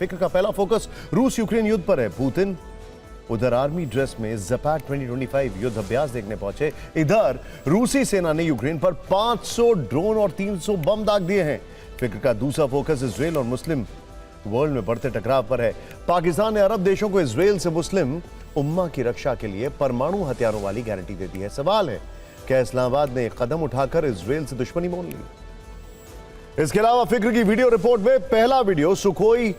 फिक्र का पहला फोकस रूस यूक्रेन युद्ध पर है। पुतिन उधर आर्मी ड्रेस में ज़ैपाड 2025 युद्ध अभ्यास देखने पहुंचे। इधर रूसी सेना ने यूक्रेन पर 500 ड्रोन और 300 बम दाग दिए हैं। फिक्र का दूसरा फोकस इजराइल और मुस्लिम वर्ल्ड में बढ़ते टकराव पर है। पाकिस्तान ने अरब देशों को इजराइल से मुस्लिम उम्मा की रक्षा के लिए परमाणु हथियारों वाली गारंटी दे दी है। सवाल है, क्या इस्लामाबाद ने एक कदम उठाकर इजराइल से दुश्मनी मोल ली? इसके अलावा फिक्र की वीडियो रिपोर्ट में पहला video Sukhoi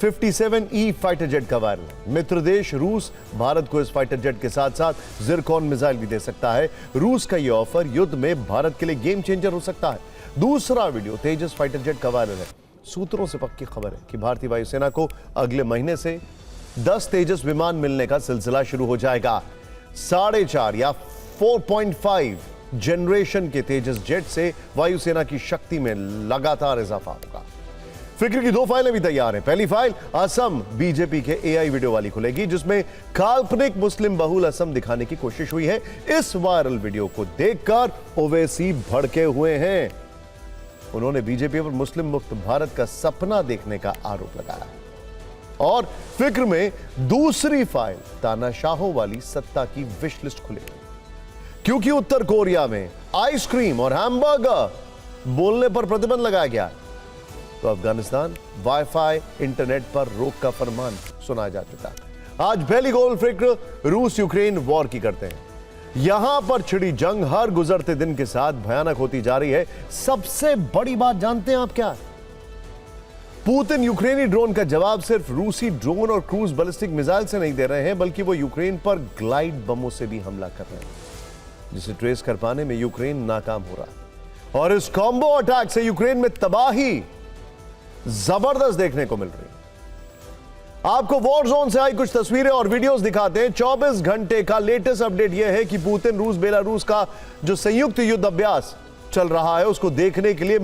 57E fighter jet का वायरल है। मित्र देश रूस भारत को इस फाइटर जेट के साथ साथ ज़िरकॉन मिसाइल भी दे सकता है। रूस का यह ऑफर युद्ध में भारत के लिए गेम चेंजर हो सकता है। दूसरा वीडियो तेजस फाइटर जेट का वायरल है। सूत्रों से पक्की खबर है कि भारतीय वायुसेना को अगले महीने से 10 तेजस विमान मिलने का सिलसिला शुरू हो जाएगा। 4.5 या 4.5 जनरेशन के तेजस जेट से वायुसेना की शक्ति में लगातार इजाफा होगा। फिक्र की 2 फाइलें भी तैयार हैं। पहली फाइल असम बीजेपी के एआई वीडियो वाली खुलेगी, जिसमें काल्पनिक मुस्लिम बहुल असम दिखाने की कोशिश हुई है। इस वायरल वीडियो को देखकर ओवैसी भड़के हुए हैं। उन्होंने बीजेपी पर मुस्लिम मुक्त भारत का सपना देखने का आरोप लगाया है। और फिक्र में दूसरी फाइल तानाशाहों वाली सत्ता की विश लिस्ट खुलेगी, क्योंकि उत्तर कोरिया में आइसक्रीम और हैमबर्गर बोलने पर प्रतिबंध लगाया गया है। तो अफगानिस्तान वाईफाई इंटरनेट पर रोक का फरमान सुना जा चुका है। आज पहली गोल फिक्र रूस यूक्रेन वॉर की करते हैं। यहां पर छिड़ी जंग हर गुजरते दिन के साथ भयानक होती जा रही है। सबसे बड़ी बात जानते हैं आप क्या? पुतिन यूक्रेनी ड्रोन का जवाब सिर्फ रूसी ड्रोन और क्रूज बैलिस्टिक मिसाइल से नहीं दे रहे हैं, बल्कि वो यूक्रेन पर ग्लाइड बमों से भी हमला कर रहे हैं, जिसे ट्रेस कर पाने में यूक्रेन नाकाम हो रहा है। और इस कॉम्बो अटैक से यूक्रेन में तबाही जबरदस्त देखने को मिल रही है। आपको वॉर जोन से आई कुछ तस्वीरें और वीडियोस दिखाते हैं। 24 घंटे का लेटेस्ट अपडेट यह है कि पुतिन रूस बेलारूस का जो संयुक्त युद्ध अभ्यास चल रहा है उसको देखने के लिए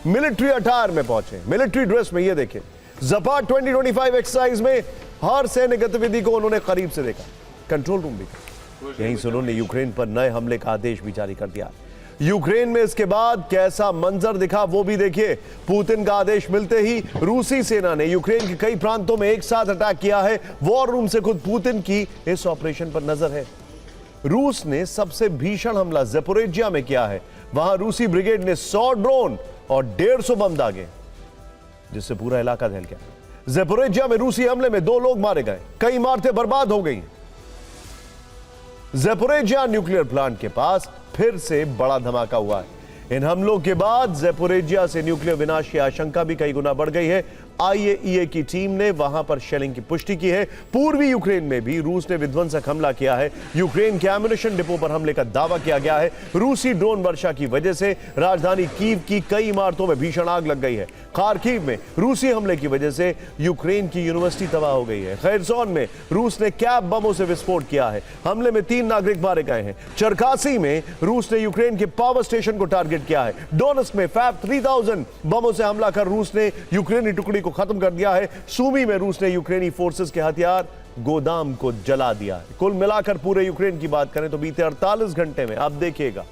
मिलिट्री अटायर में पहुंचे, मिलिट्री ड्रेस में। ये देखिए, ज़ैपाड 2025 एक्सरसाइज में हर सैन्य गतिविधि को उन्होंने करीब से देखा, कंट्रोल रूम भी। यहीं से उन्होंने यूक्रेन पर नए हमले का आदेश भी जारी कर दिया। यूक्रेन में इसके बाद कैसा मंजर दिखा वो भी देखिए। पुतिन का आदेश मिलते ही रूसी सेना ने यूक्रेन के कई प्रांतों में एक साथ अटैक किया है। वॉर रूम से खुद पुतिन की इस ऑपरेशन पर नजर है। रूस ने सबसे भीषण हमला ज़ैपोरिज्जिया में किया है। वहां रूसी ब्रिगेड ने 100 ड्रोन और 150 बम दागे, जिससे पूरा इलाका दहल गया। ज़ैपोरिज्जिया में रूसी हमले में 2 लोग मारे गए, कई इमारतें बर्बाद हो गई। ज़ैपोरिज्जिया न्यूक्लियर प्लांट के पास फिर से बड़ा धमाका हुआ है। इन हमलों के बाद ज़ैपोरिज्जिया से न्यूक्लियर विनाश की आशंका भी कई गुना बढ़ गई है। आईएईए की टीम ने वहां पर शेलिंग की पुष्टि की है। पूर्वी यूक्रेन में भी रूस ने विध्वंसक हमला किया है। यूक्रेन के एम्युनिशन डिपो पर हमले का दावा किया गया है। रूसी ड्रोन वर्षा की वजह से राजधानी कीव की कई इमारतों में भीषण आग लग गई है। खार्किव में रूसी हमले की वजह से यूक्रेन की यूनिवर्सिटी तबाह हो गई है। खैरसोन में रूस ने कैब बमों से विस्फोट किया है। हमले में 3 नागरिक मारे गए हैं। चरकासी में रूस ने यूक्रेन के पावर स्टेशन को टारगेट किया है। डोनेट्स्क में फैब 3000 बमों से हमला कर रूस ने यूक्रेनी टुकड़ी को खत्म कर दिया है। सूमी में रूस ने यूक्रेनी फोर्सेस के हथियार गोदाम को जला दिया है। कुल मिलाकर पूरे यूक्रेन की बात करें तो बीते 48 घंटे में आप देखिएगा,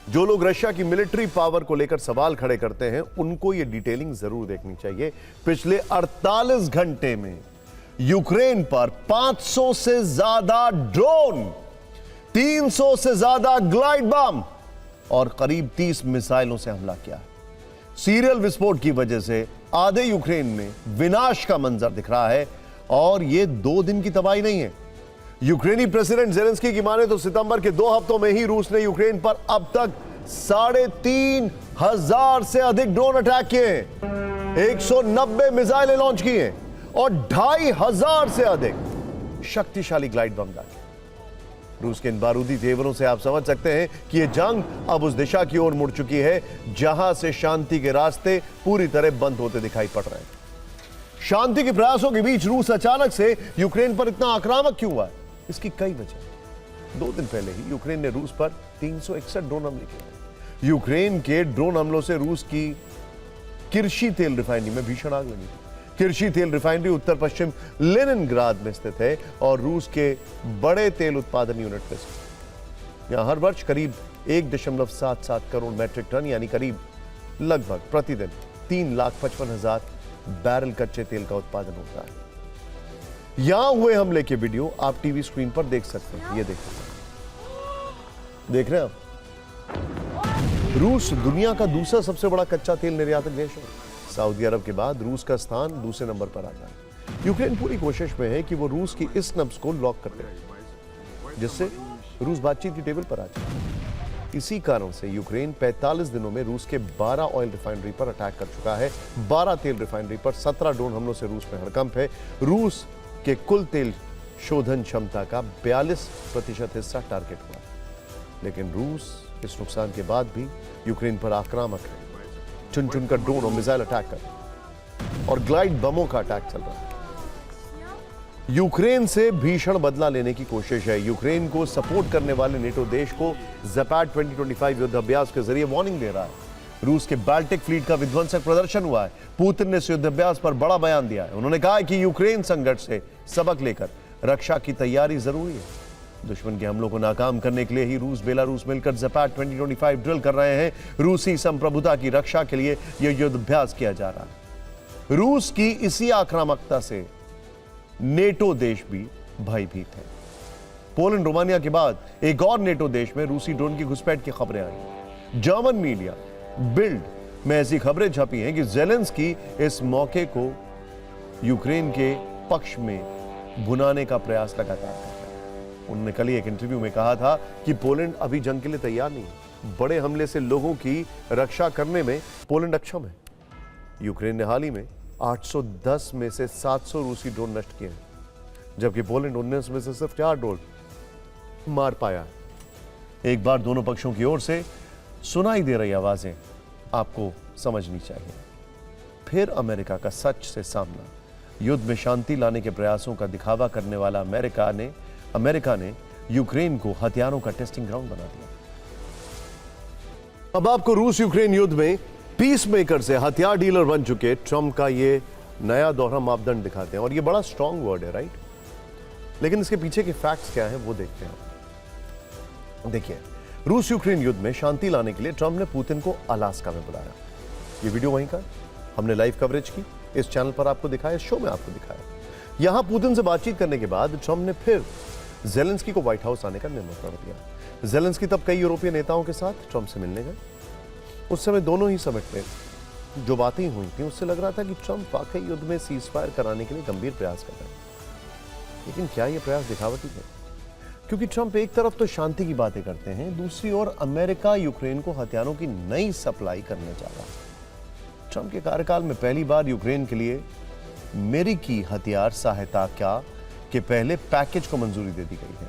जो लोग रशिया की मिलिट्री पावर को लेकर सवाल खड़े करते हैं उनको यह डिटेलिंग जरूर देखनी चाहिए। पिछले 48 घंटे में यूक्रेन पर 500 से ज्यादा ड्रोन, 300 से ज्यादा ग्लाइड बम और करीब 30 मिसाइलों से हमला किया। सीरियल विस्फोट की वजह से आधे यूक्रेन में विनाश का मंजर दिख रहा है। और यह 2 दिन की तबाही नहीं है। यूक्रेनी प्रेसिडेंट ज़ेलेंस्की की माने तो सितंबर के 2 हफ्तों में ही रूस ने यूक्रेन पर अब तक 3,500 से अधिक ड्रोन अटैक किए हैं, 190 मिसाइलें लॉन्च की हैं और 2,500 से अधिक शक्तिशाली ग्लाइड बम दागे। रूस के इन बारूदी तेवरों से आप समझ सकते हैं कि यह जंग अब उस दिशा की ओर मुड़ चुकी है जहां से शांति के रास्ते पूरी तरह बंद होते दिखाई पड़ रहे हैं। शांति के प्रयासों के बीच रूस अचानक से यूक्रेन पर इतना आक्रामक क्यों हुआ? इसकी कई वजह। 2 दिन पहले ही यूक्रेन ने रूस पर 361 ड्रोन हमले किए। यूक्रेन के ड्रोन हमलों से रूस की किर्शी तेल रिफाइनरी में भीषण आग लगी थी। किर्शी तेल रिफाइनरी उत्तर पश्चिम लेनिनग्राद में स्थित है और रूस के बड़े तेल उत्पादन यूनिट में स्थित। यहां हर वर्ष करीब 1.77 करोड़ मैट्रिक टन यानी करीब लगभग प्रतिदिन 3,55,000 बैरल कच्चे तेल का उत्पादन होता है। यहां हुए हमले के वीडियो आप टीवी स्क्रीन पर देख सकते हैं। ये देखिए, देख रहे हैं आप? रूस दुनिया का दूसरा सबसे बड़ा कच्चा तेल निर्यातक देश है। सऊदी अरब के बाद रूस का स्थान दूसरे नंबर पर आता है। यूक्रेन पूरी कोशिश में है कि वो रूस की इस नब्ज को लॉक कर दे, जिससे रूस बातचीत की टेबल पर आ जाए। इसी कारण से यूक्रेन 45 दिनों में रूस के 12 ऑयल रिफाइनरी पर अटैक कर चुका है। 12 तेल रिफाइनरी पर 17 ड्रोन हमलों से रूस में हड़कंप है। रूस के कुल तेल शोधन क्षमता का 42% हिस्सा टारगेट हुआ, लेकिन रूस इस नुकसान के बाद भी यूक्रेन पर आक्रामक है। चुन चुनकर ड्रोन और मिसाइल अटैक कर और ग्लाइड बमों का अटैक चल रहा है। यूक्रेन से भीषण बदला लेने की कोशिश है। यूक्रेन को सपोर्ट करने वाले नेटो देश को ज़ैपाड 2025 युद्ध अभ्यास के जरिए वार्निंग दे रहा है। रूस के बाल्टिक फ्लीट का विध्वंसक प्रदर्शन हुआ है। पुतिन ने इस युद्ध अभ्यास पर बड़ा बयान दिया है। उन्होंने कहा है कि यूक्रेन संघर्ष से सबक लेकर रक्षा की तैयारी जरूरी है। दुश्मन के हमलों को नाकाम करने के लिए ही रूस बेलारूस मिलकर ज़ैपाड 2025 ड्रिल कर रहे हैं। रूसी संप्रभुता की रक्षा के लिए यह युद्ध अभ्यास किया जा रहा है। रूस की इसी आक्रामकता से नेटो देश भी भयभीत है। पोलैंड रोमानिया के बाद एक और नेटो देश में रूसी ड्रोन की घुसपैठ की खबरें आई। जर्मन मीडिया बिल्ड में ऐसी खबरें छपी हैं कि ज़ेलेंस्की इस मौके को यूक्रेन के पक्ष में भुनाने का प्रयास लगातार कर रहे हैं। उन्होंने कल ही एक इंटरव्यू में कहा था कि पोलैंड अभी जंग के लिए तैयार नहीं है। बड़े हमले से लोगों की रक्षा करने में पोलैंड अक्षम है। यूक्रेन ने हाल ही में 810 में से 700 रूसी ड्रोन नष्ट किए हैं, जबकि पोलैंड 19 में से सिर्फ 4 ड्रोन मार पाया। एक बार दोनों पक्षों की ओर से सुनाई दे रही आवाजें आपको समझनी चाहिए। फिर अमेरिका का सच से सामना। युद्ध में शांति लाने के प्रयासों का दिखावा करने वाला अमेरिका ने यूक्रेन को हथियारों का टेस्टिंग ग्राउंड बना दिया। अब आपको रूस यूक्रेन युद्ध में पीस मेकर से हथियार डीलर बन चुके ट्रंप का ये नया दोहरा मापदंड दिखाते हैं। और ये बड़ा स्ट्रांग वर्ड है, राइट? लेकिन इसके पीछे के फैक्ट्स क्या हैं वो देखते हैं। देखिए, रूस यूक्रेन युद्ध में शांति लाने के लिए ट्रंप ने पुतिन को अलास्का में बुलाया। ये वीडियो वहीं का हमने लाइव कवरेज की, इस चैनल पर आपको दिखाया, इस शो में आपको दिखाया। यहां पुतिन से बातचीत करने के बाद ट्रंप ने फिर ज़ेलेंस्की को व्हाइट हाउस आने का निमंत्रण दिया। ज़ेलेंस्की तब कई यूरोपीय नेताओं के साथ ट्रंप से मिलने गए। उस समय दोनों ही समिट में जो बातें हुई थी उससे लग रहा था कि ट्रंप वाकई युद्ध में सीजफायर कराने के लिए गंभीर प्रयास कर रहे हैं। लेकिन क्या यह प्रयास दिखावटी है? क्योंकि ट्रंप एक तरफ तो शांति की बातें करते हैं, दूसरी ओर अमेरिका यूक्रेन को हथियारों की नई सप्लाई करने जा रहा है। ट्रंप के कार्यकाल में पहली बार यूक्रेन के लिए अमेरिकी हथियार सहायता के पहले पैकेज को मंजूरी दे दी गई है।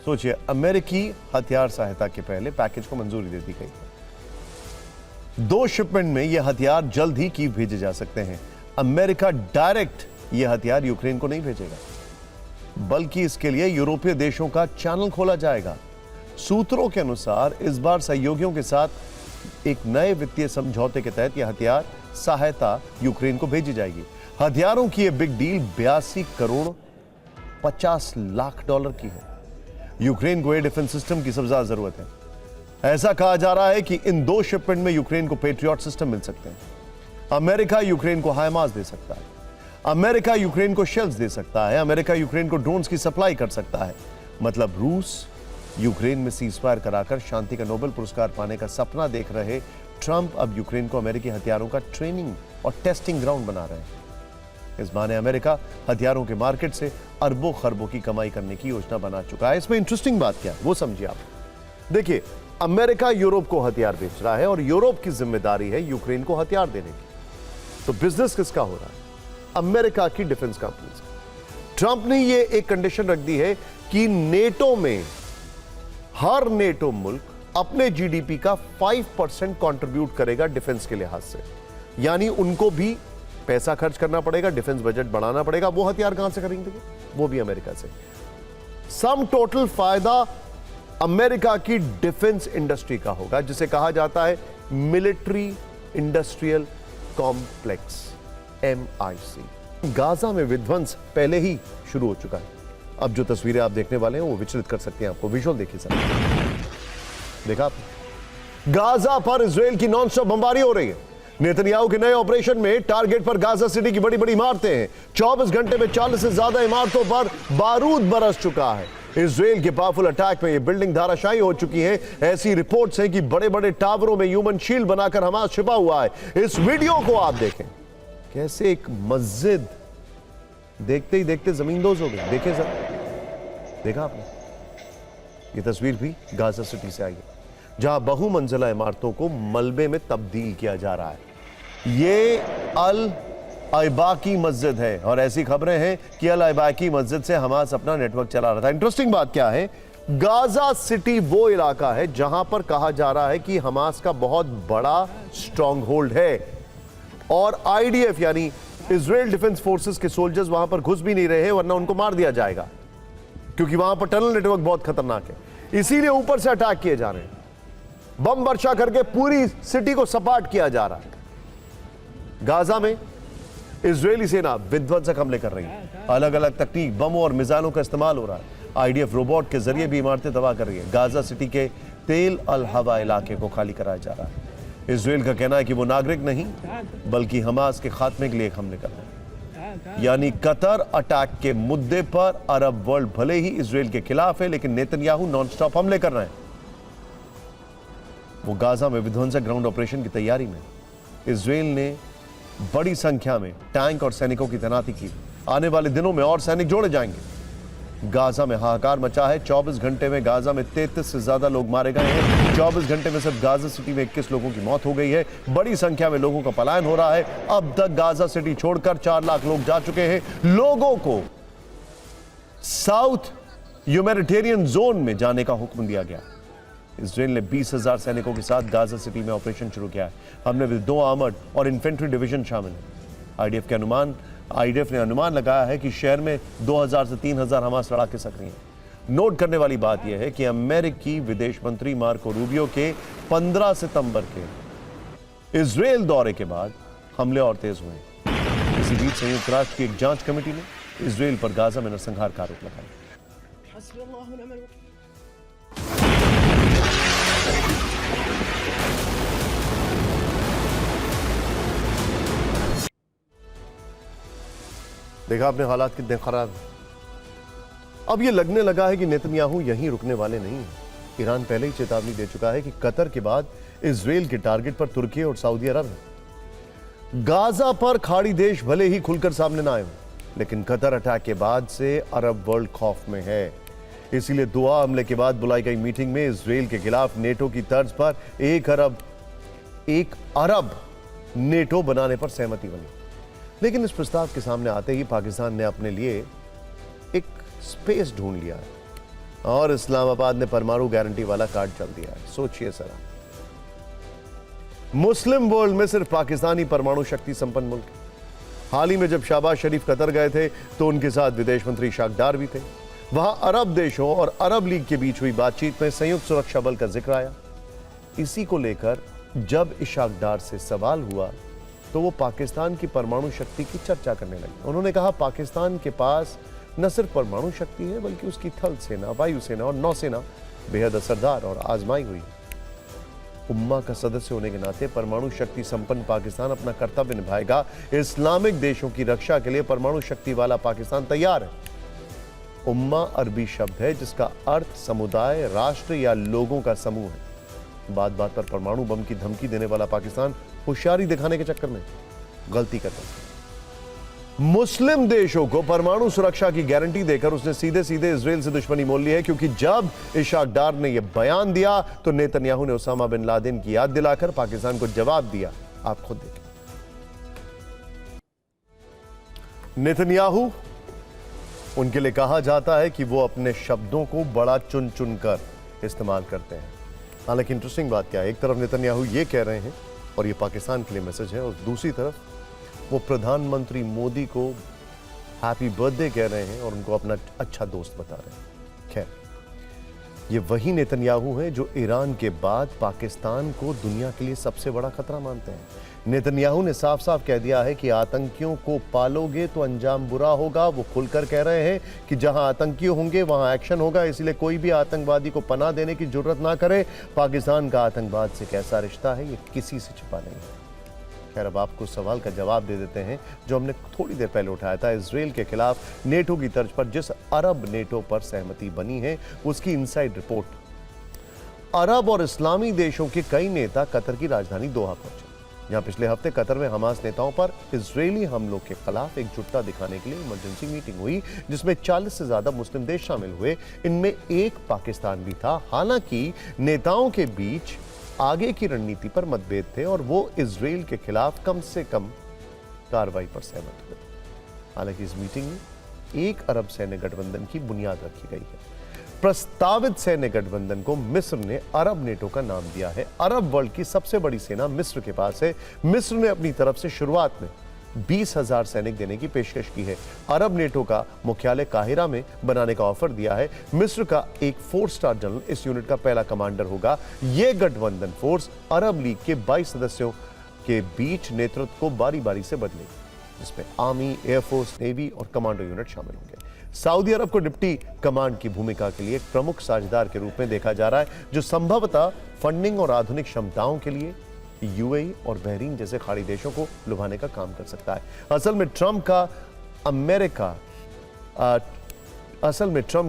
सोचिए, अमेरिकी हथियार सहायता के पहले पैकेज को मंजूरी दे दी गई है। 2 शिपमेंट में यह हथियार जल्द ही कीव भेजे जा सकते हैं। अमेरिका डायरेक्ट यह हथियार यूक्रेन को नहीं भेजेगा, बल्कि इसके लिए यूरोपीय देशों का चैनल खोला जाएगा। सूत्रों के अनुसार इस बार सहयोगियों के साथ एक नए वित्तीय समझौते के तहत यह हथियार सहायता यूक्रेन को भेजी जाएगी। हथियारों की यह big deal 82 crore 50 lakh dollar की है। यूक्रेन को एयर डिफेंस सिस्टम की सबसे ज्यादा जरूरत है। ऐसा कहा जा रहा है कि इन 2 शिपमेंट में यूक्रेन को पेट्रियट सिस्टम मिल सकते हैं। अमेरिका यूक्रेन को हाइमार्स दे सकता है। अमेरिका यूक्रेन को शेल्स दे सकता है। अमेरिका यूक्रेन को ड्रोन्स की सप्लाई कर सकता है। मतलब रूस यूक्रेन में सीजफायर कराकर शांति का नोबेल पुरस्कार पाने का सपना देख रहे ट्रंप अब यूक्रेन को अमेरिकी हथियारों का ट्रेनिंग और टेस्टिंग ग्राउंड बना रहे हैं। इस बहाने अमेरिका हथियारों के मार्केट से अरबों खरबों की कमाई करने की योजना बना चुका है। इसमें इंटरेस्टिंग बात क्या है वो समझिए आप। देखिए, अमेरिका यूरोप को हथियार बेच रहा है और यूरोप की जिम्मेदारी है यूक्रेन को हथियार देने की। तो बिजनेस किसका हो रहा है? अमेरिका की डिफेंस कंपनीज। ट्रंप ने ये एक कंडीशन रख दी है कि नेटो में हर नेटो मुल्क अपने जीडीपी का 5% कंट्रीब्यूट करेगा डिफेंस के लिहाज से। यानी उनको भी पैसा खर्च करना पड़ेगा, डिफेंस बजट बढ़ाना पड़ेगा। वो हथियार कहां से खरीदेंगे? वो भी अमेरिका से। सम टोटल फायदा अमेरिका की डिफेंस इंडस्ट्री का होगा, जिसे कहा जाता है military industrial complex, MIC। Gaza में विध्वंस पहले ही शुरू हो चुका है। अब जो तस्वीरें आप देखने वाले हैं वो विचलित कर सकते हैं आपको। विजुअल देखिए सर, देखा आपने? गाजा पर इजराइल की नॉन स्टॉप बमबारी हो रही है। नेतन्याहू के नए ऑपरेशन में टारगेट पर गाजा सिटी की बड़ी बड़ी इमारतें हैं। 24 घंटे में 40 से ज्यादा इमारतों पर बारूद बरस चुका है। इजराइल के पावरफुल अटैक में यह बिल्डिंग धाराशायी हो चुकी है। ऐसी रिपोर्ट्स हैं कि बड़े बड़े टावरों में ह्यूमन शील्ड बनाकर हमास छिपा हुआ है। इस वीडियो को आप देखें, कैसे एक मस्जिद देखते ही देखते जमींदोज हो गई। देखें सर, देखा आपने? ये तस्वीर भी गाजा सिटी से आई है, जहां बहुमंजिला इमारतों को मलबे में तब्दील किया जा रहा है। ये अल अयबाकी मस्जिद है और ऐसी खबरें हैं कि अल अयबाकी मस्जिद से हमास अपना नेटवर्क चला रहा था। इंटरेस्टिंग बात क्या है, गाजा सिटी वो इलाका है जहां पर कहा जा रहा है कि हमास का बहुत बड़ा स्ट्रॉन्ग होल्ड है और आईडीएफ यानी इजराइल डिफेंस फोर्सेस के सोल्जर्स वहां पर घुस भी नहीं रहे हैं, वरना उनको मार दिया जाएगा, क्योंकि वहां पर टनल नेटवर्क बहुत खतरनाक है। इसीलिए ऊपर से अटैक किए जा रहे हैं, बम वर्षा करके पूरी सिटी को सपाट किया जा रहा है। गाजा में इजरायली सेना विध्वंसक हमले कर रही है। अलग अलग तकनीक, बमों और मिसाइलों का इस्तेमाल हो रहा है। आईडीएफ रोबोट के जरिए भी इमारतें तबाह कर रही है। गाजा सिटी के तेल अल हवा इलाके को खाली कराया जा रहा है। इजराइल का कहना है कि वो नागरिक नहीं बल्कि हमास के खात्मे के लिए एक हमले कर रहे हैं। यानी कतर अटैक के मुद्दे पर अरब वर्ल्ड भले ही इजराइल के खिलाफ है, लेकिन नेतन्याहू नॉनस्टॉप हमले कर रहे हैं। वो गाजा में विध्वंसक ग्राउंड ऑपरेशन की तैयारी में। इजराइल ने बड़ी संख्या में टैंक और सैनिकों की तैनाती की। आने वाले दिनों में और सैनिक जोड़े जाएंगे। गाजा में हाहाकार मचा है। 24 घंटे में गाजा में 33 से ज्यादा लोग मारे गए हैं। 24 घंटे में सिर्फ गाजा सिटी में 21 लोगों की मौत हो गई है। बड़ी संख्या में लोगों का पलायन हो रहा है। अब तक गाजा सिटी छोड़कर 4 लाख लोग जा चुके हैं। लोगों को साउथ ह्यूमैनिटेरियन जोन में जाने का हुक्म दिया गया। इजराइल ने 20,000 सैनिकों के साथ गाजा सिटी में ऑपरेशन शुरू किया है। हमने में 2 आर्मर्ड और इन्फेंट्री डिवीजन शामिल है। आईडीएफ ने अनुमान लगाया है कि शहर में 2,000 से 3,000 हमास लड़ाके सक्रिय हैं। नोट करने वाली बात यह है कि अमेरिकी विदेश मंत्री मार्को रूबियो के 15 सितंबर के इजराइल दौरे के बाद हमले और तेज हुए। इसी बीच संयुक्त राष्ट्र की एक जांच कमेटी ने इजराइल पर गाजा में नरसंहार का आरोप लगाया। देखा आपने हालात कितने खराब हैं। अब यह लगने लगा है कि नेतन्याहू यहीं रुकने वाले नहीं हैं। ईरान पहले ही चेतावनी दे चुका है कि कतर के बाद इजराइल के टारगेट पर तुर्की और सऊदी अरब है। गाजा पर खाड़ी देश भले ही खुलकर सामने ना आए, लेकिन कतर अटैक के बाद से अरब वर्ल्ड खौफ में है। इसीलिए दुआ हमले के बाद बुलाई गई मीटिंग में इजराइल के खिलाफ नेटो की तर्ज पर एक अरब नेटो बनाने पर सहमति बनी। लेकिन इस प्रस्ताव के सामने आते ही पाकिस्तान ने अपने लिए एक स्पेस ढूंढ लिया है और इस्लामाबाद ने परमाणु गारंटी वाला कार्ड चल दिया है। सोचिए सर, मुस्लिम वर्ल्ड में सिर्फ पाकिस्तान ही परमाणु शक्ति संपन्न मुल्क है। हाल ही में जब शहबाज शरीफ कतर गए थे तो उनके साथ विदेश मंत्री इशाक डार भी थे। वहां अरब देशों और अरब लीग के बीच हुई बातचीत में संयुक्त सुरक्षा बल का जिक्र आया। इसी को लेकर जब इशाक डार से सवाल हुआ तो वो पाकिस्तान की परमाणु शक्ति की चर्चा करने लगे। उन्होंने कहा पाकिस्तान के पास न सिर्फ परमाणु शक्ति है बल्कि उसकी थल सेना, वायुसेना और नौसेना बेहद असरदार और आजमाई हुई। उम्मा का सदस्य होने के नाते परमाणु शक्ति संपन्न पाकिस्तान अपना कर्तव्य निभाएगा। इस्लामिक देशों की रक्षा के लिए परमाणु शक्ति वाला पाकिस्तान तैयार है। उम्मा अरबी शब्द है जिसका अर्थ समुदाय, राष्ट्र या लोगों का समूह है। बात बात पर परमाणु बम की धमकी देने वाला पाकिस्तान होशियारी दिखाने के चक्कर में गलती करता है। मुस्लिम देशों को परमाणु सुरक्षा की गारंटी देकर उसने सीधे सीधे इजराइल से दुश्मनी मोल ली है, क्योंकि जब इशाक डार ने यह बयान दिया तो नेतन्याहू ने उसामा बिन लादेन की याद दिलाकर पाकिस्तान को जवाब दिया। आप खुद देखें। नेतन्याहू, उनके लिए कहा जाता है कि वो अपने शब्दों को बड़ा चुन चुन कर इस्तेमाल करते हैं। हालांकि इंटरेस्टिंग बात क्या है, एक तरफ नेतन्याहू ये कह रहे हैं और ये पाकिस्तान के लिए मैसेज है, और दूसरी तरफ वो प्रधानमंत्री मोदी को हैप्पी बर्थडे कह रहे हैं और उनको अपना अच्छा दोस्त बता रहे हैं। खैर, ये वही नेतन्याहू हैं जो ईरान के बाद पाकिस्तान को दुनिया के लिए सबसे बड़ा खतरा मानते हैं। नेतन्याहू ने साफ साफ कह दिया है कि आतंकियों को पालोगे तो अंजाम बुरा होगा। वो खुलकर कह रहे हैं कि जहां आतंकी होंगे वहां एक्शन होगा, इसलिए कोई भी आतंकवादी को पनाह देने की जरूरत ना करे। पाकिस्तान का आतंकवाद से कैसा रिश्ता है ये किसी से छिपा नहीं है। खैर अब आपको सवाल का जवाब दे देते हैं जो हमने थोड़ी देर पहले उठाया था। इजराइल के खिलाफ नेटो की तर्ज पर जिस अरब नेटो पर सहमति बनी है उसकी इनसाइड रिपोर्ट। अरब और इस्लामी देशों के कई नेता कतर की राजधानी दोहा पहुंचे, जहां पिछले हफ्ते कतर में हमास नेताओं पर इजरायली हमलों के खिलाफ एकजुटता दिखाने के लिए इमरजेंसी मीटिंग हुई, जिसमें 40 से ज्यादा मुस्लिम देश शामिल हुए। इनमें एक पाकिस्तान भी था। हालांकि नेताओं के बीच आगे की रणनीति पर मतभेद थे और वो इजराइल के खिलाफ कम से कम कार्रवाई पर सहमत हुए। हालांकि इस मीटिंग में एक अरब सैन्य गठबंधन की बुनियाद रखी गई है। प्रस्तावित सैन्य गठबंधन को मिस्र ने अरब नेटो का नाम दिया है। अरब वर्ल्ड की सबसे बड़ी सेना मिस्र के पास है। मिस्र ने अपनी तरफ से शुरुआत में 20,000 सैनिक देने की पेशकश की है। अरब नेटो का मुख्यालय काहिरा में बनाने का ऑफर दिया है। मिस्र का एक 4 स्टार जनरल इस यूनिट का पहला कमांडर होगा। यह गठबंधन फोर्स अरब लीग के 22 सदस्यों के बीच नेतृत्व को बारी बारी से बदलेगी, जिसमें आर्मी, एयरफोर्स, नेवी और कमांडो यूनिट शामिल होंगे। सऊदी अरब को डिप्टी कमांड की भूमिका के लिए एक प्रमुख साझेदार के रूप में देखा जा रहा है, जो संभवतः फंडिंग और आधुनिक क्षमताओं के लिए यूएई और बहरीन जैसे खाड़ी देशों को लुभाने का काम कर सकता है। असल में ट्रंप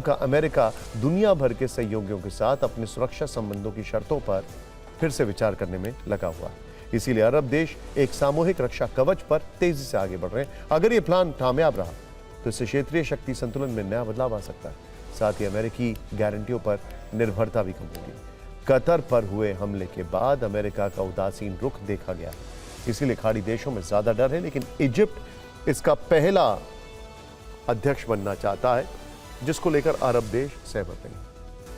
का अमेरिका दुनिया भर के सहयोगियों के साथ अपने सुरक्षा संबंधों की शर्तों पर फिर से विचार करने में लगा हुआ है। इसीलिए अरब देश एक सामूहिक रक्षा कवच पर तेजी से आगे बढ़ रहे हैं। अगर यह प्लान कामयाब रहा तो इससे क्षेत्रीय शक्ति संतुलन में नया बदलाव आ सकता है। साथ ही अमेरिकी गारंटियों पर निर्भरता भी कम होगी। कतर पर हुए हमले के बाद अमेरिका का उदासीन रुख देखा गया है, इसीलिए खाड़ी देशों में ज्यादा डर है। लेकिन इजिप्ट इसका पहला अध्यक्ष बनना चाहता है, जिसको लेकर अरब देश सहमत नहीं।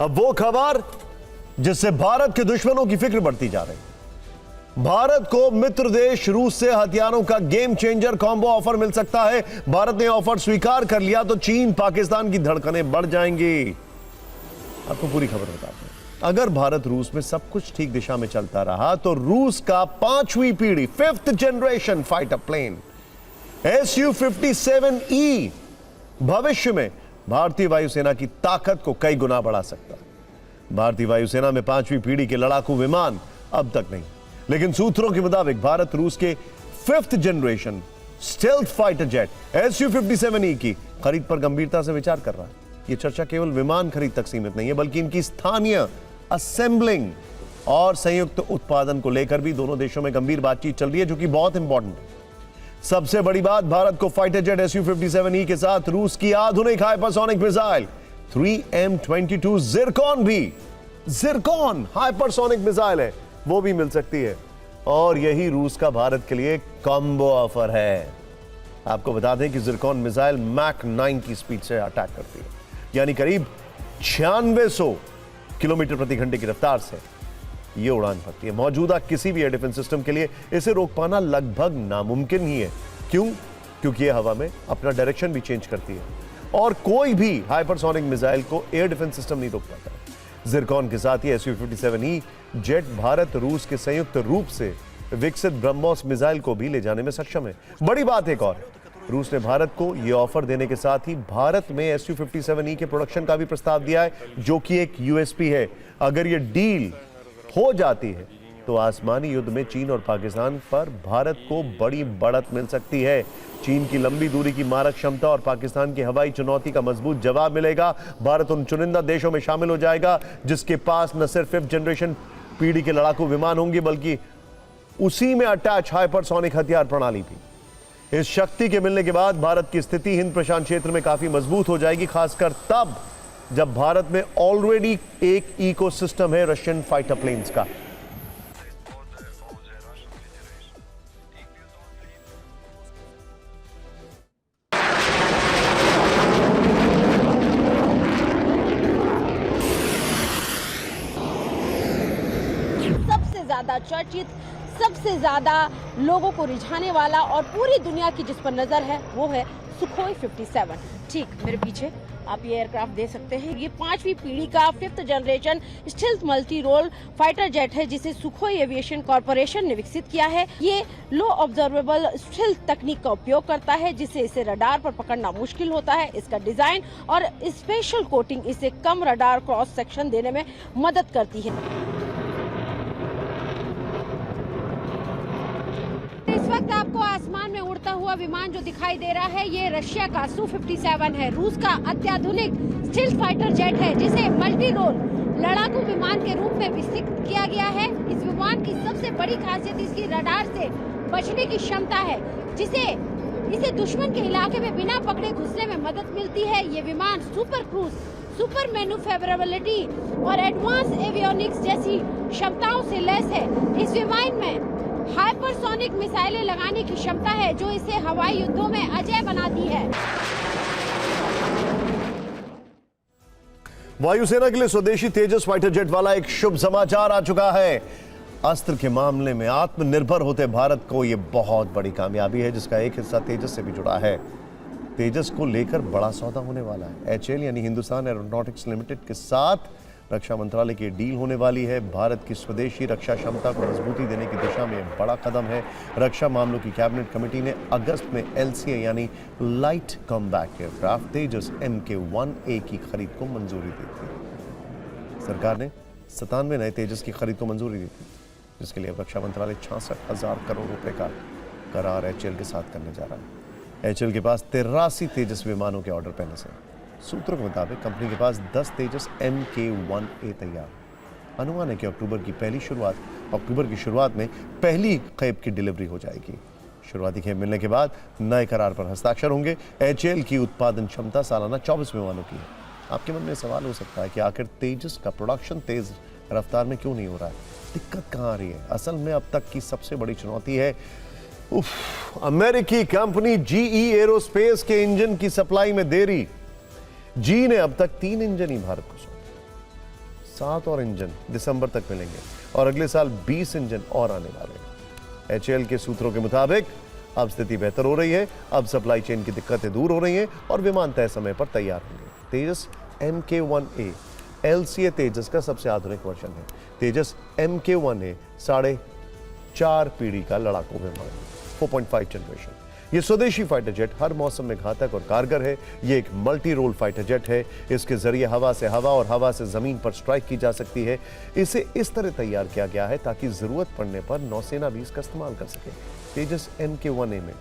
अब वो खबर जिससे भारत के दुश्मनों की फिक्र बढ़ती जा रही है। भारत को मित्र देश रूस से हथियारों का गेम चेंजर कॉम्बो ऑफर मिल सकता है। भारत ने ऑफर स्वीकार कर लिया तो चीन, पाकिस्तान की धड़कनें बढ़ जाएंगी। आपको पूरी खबर बताते हैं। अगर भारत रूस में सब कुछ ठीक दिशा में चलता रहा तो रूस का 5वीं पीढ़ी 5th generation fighter plane Su-57E भविष्य में भारतीय वायुसेना की ताकत को कई गुना बढ़ा सकता है। भारतीय वायुसेना में 5वीं पीढ़ी के लड़ाकू विमान अब तक नहीं, लेकिन सूत्रों के मुताबिक भारत रूस के 5th generation stealth fighter jet Su-57E की खरीद पर गंभीरता से विचार कर रहा है। यह चर्चा केवल विमान खरीद तक सीमित नहीं है, बल्कि इनकी स्थानीय असेंबलिंग और संयुक्त उत्पादन को लेकर भी दोनों देशों में गंभीर बातचीत चल रही है, जो कि बहुत इंपॉर्टेंट है। सबसे बड़ी बात, भारत को फाइटर जेट Su-57E के साथ रूस की आधुनिक hypersonic missile 3M22 Zircon hypersonic missile है, वो भी मिल सकती है। और यही रूस का भारत के लिए कॉम्बो ऑफर है। आपको बता दें कि जिरकॉन मिसाइल मैक 9 की स्पीड से अटैक करती है, यानी करीब 9600 किलोमीटर प्रति घंटे की रफ्तार से यह उड़ान भरती है। मौजूदा किसी भी एयर डिफेंस सिस्टम के लिए इसे रोक पाना लगभग नामुमकिन ही है। क्यों? क्योंकि यह हवा में अपना डायरेक्शन भी चेंज करती है और कोई भी हाइपरसोनिक मिसाइल को एयर डिफेंस सिस्टम नहीं रोक पाता है। जिरकॉन के साथ ही Su-57E जेट भारत रूस के संयुक्त रूप से विकसित ब्रह्मोस मिसाइल को भी ले जाने में सक्षम है। बड़ी बात एक और, रूस ने भारत को यह ऑफर देने के साथ ही भारत में Su-57E के प्रोडक्शन का भी प्रस्ताव दिया है, जो कि एक यूएसपी है। अगर यह डील हो जाती है तो आसमानी युद्ध में चीन और पाकिस्तान पर भारत को बड़ी बढ़त मिल सकती है। चीन की लंबी दूरी की मारक क्षमता और पाकिस्तान की हवाई चुनौती का मजबूत जवाब मिलेगा। भारत उन चुनिंदा देशों में शामिल हो जाएगा जिसके पास न सिर्फ 5th जनरेशन पीढ़ी के लड़ाकू विमान होंगे, बल्कि उसी में अटैच हाइपरसोनिक हथियार प्रणाली भी। इस शक्ति के मिलने के बाद भारत की स्थिति हिंद प्रशांत क्षेत्र में काफी मजबूत हो जाएगी, खासकर तब जब भारत में ऑलरेडी एक इकोसिस्टम है रशियन फाइटर प्लेन्स का। ज्यादा चर्चित, सबसे ज्यादा लोगों को रिझाने वाला और पूरी दुनिया की जिस पर नजर है वो है सुखोई 57। ठीक मेरे पीछे आप ये एयरक्राफ्ट देख सकते हैं। ये 5वीं पीढ़ी का 5th generation stealth multi role fighter jet है, जिसे सुखोई एविएशन कॉर्पोरेशन ने विकसित किया है। ये लो ऑब्जर्वेबल स्टील्थ तकनीक का उपयोग करता है, जिससे इसे रडार पर पकड़ना मुश्किल होता है। इसका डिजाइन और स्पेशल कोटिंग इसे कम रडार क्रॉस सेक्शन देने में मदद करती है। वक्त आपको आसमान में उड़ता हुआ विमान जो दिखाई दे रहा है, ये रशिया का Su-57 है। रूस का अत्याधुनिक स्टील्थ फाइटर जेट है, जिसे मल्टी रोल लड़ाकू विमान के रूप में विकसित किया गया है। इस विमान की सबसे बड़ी खासियत इसकी रडार से बचने की क्षमता है, इसे दुश्मन के इलाके में बिना पकड़े घुसने में मदद मिलती है। ये विमान सुपर क्रूज, सुपर मैन्युफैक्चरेबिलिटी और एडवांस एवियोनिक्स जैसी क्षमताओं से लैस है। इस विमान में हाइपरसोनिक मिसाइलें लगाने की क्षमता है, जो इसे हवाई युद्धों में अजय बनाती है। वायुसेना के लिए स्वदेशी तेजस फाइटर जेट वाला एक शुभ समाचार आ चुका है। अस्त्र के मामले में आत्मनिर्भर होते भारत को यह बहुत बड़ी कामयाबी है, जिसका एक हिस्सा तेजस से भी जुड़ा है। तेजस को लेकर बड़ा सौदा होने वाला है। HAL यानी हिंदुस्तान एरोनॉटिक्स लिमिटेड के साथ रक्षा मंत्रालय की डील होने वाली है। भारत की स्वदेशी रक्षा क्षमता को मजबूती देने की दिशा में बड़ा कदम है। रक्षा मामलों की कैबिनेट कमेटी ने अगस्त में LCA यानी लाइट कॉम्बैट एयरक्राफ्ट तेजस MK-1A की खरीद को मंजूरी दी थी। सरकार ने 97 नए तेजस की खरीद को मंजूरी दी थी, जिसके लिए रक्षा मंत्रालय 66,000 करोड़ रुपए का करार HAL के साथ करने जा रहा है। HAL के पास 83 तेजस विमानों के ऑर्डर पहले से। सूत्रों के मुताबिक कंपनी के पास 10 तेजस MK-1A तैयार। अनुमान है कि अक्टूबर की शुरुआत में पहली खेप की डिलीवरी हो जाएगी। शुरुआती खेप मिलने के बाद नए करार पर हस्ताक्षर होंगे। HAL की उत्पादन क्षमता सालाना 24 विमानों की है। आपके मन में सवाल हो सकता है कि आखिर तेजस का प्रोडक्शन तेज रफ्तार में क्यों नहीं हो रहा है, दिक्कत कहाँ आ रही है? असल में अब तक की सबसे बड़ी चुनौती है अमेरिकी कंपनी GE एरोस्पेस के इंजन की सप्लाई में देरी। GE ने अब तक 3 इंजन ही भारत को सौंपे। 7 और इंजन दिसंबर तक मिलेंगे और अगले साल 20 इंजन और आने वाले हैं। HAL के सूत्रों के मुताबिक अब स्थिति बेहतर हो रही है। अब सप्लाई चेन की दिक्कतें दूर हो रही हैं और विमान तय समय पर तैयार होंगे। तेजस MK-1A LCA तेजस का सबसे आधुनिक वर्जन है। तेजस MK-1A 4.5 पीढ़ी का लड़ाकू विमान, 4.5 जनरेशन। ये स्वदेशी फाइटर जेट हर मौसम में घातक और कारगर है। ये एक मल्टी रोल फाइटर जेट है। इसके जरिए हवा से हवा और हवा से जमीन पर स्ट्राइक की जा सकती है। इसे इस तरह तैयार किया गया है ताकि जरूरत पड़ने पर नौसेना भी इसका इस्तेमाल कर सके। तेजस MK-1A में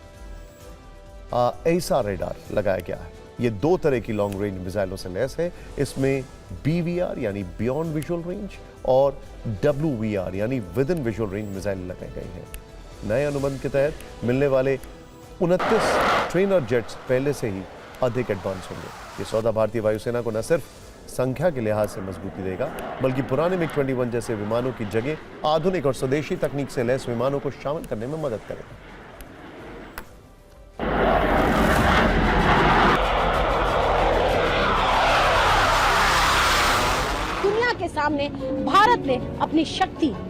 ऐसा रेडार लगाया गया है। ये 2 तरह की लॉन्ग रेंज मिसाइलों से लैस है। इसमें BVR यानी बियॉन्ड विजुअल रेंज और WVR यानी with in visual range missile लगाए गए हैं। नए अनुबंध के तहत मिलने वाले 29 ट्रेनर जेट्स पहले से ही अधिक एडवांस होंगे। ये सौदा भारतीय वायुसेना को न सिर्फ संख्या के लिहाज से मजबूती देगा, बल्कि पुराने MiG-21 जैसे विमानों की जगह आधुनिक और स्वदेशी तकनीक से लैस विमानों को शामिल करने में मदद करेगा। दुनिया के सामने भारत ने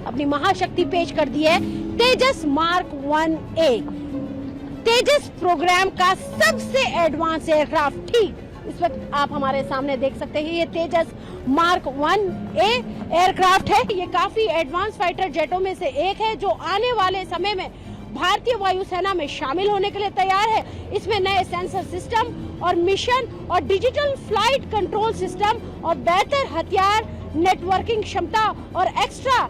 अपनी महाशक्ति पेश कर दी है। तेजस मार्क 1A तेजस प्रोग्राम का सबसे एडवांस एयरक्राफ्ट। ठीक इस वक्त आप हमारे सामने देख सकते हैं, ये तेजस मार्क 1A एयरक्राफ्ट है। ये काफी एडवांस फाइटर जेटों में से एक है, जो आने वाले समय में भारतीय वायुसेना में शामिल होने के लिए तैयार है। इसमें नए सेंसर सिस्टम और मिशन और डिजिटल फ्लाइट कंट्रोल सिस्टम और बेहतर हथियार नेटवर्किंग क्षमता और एक्स्ट्रा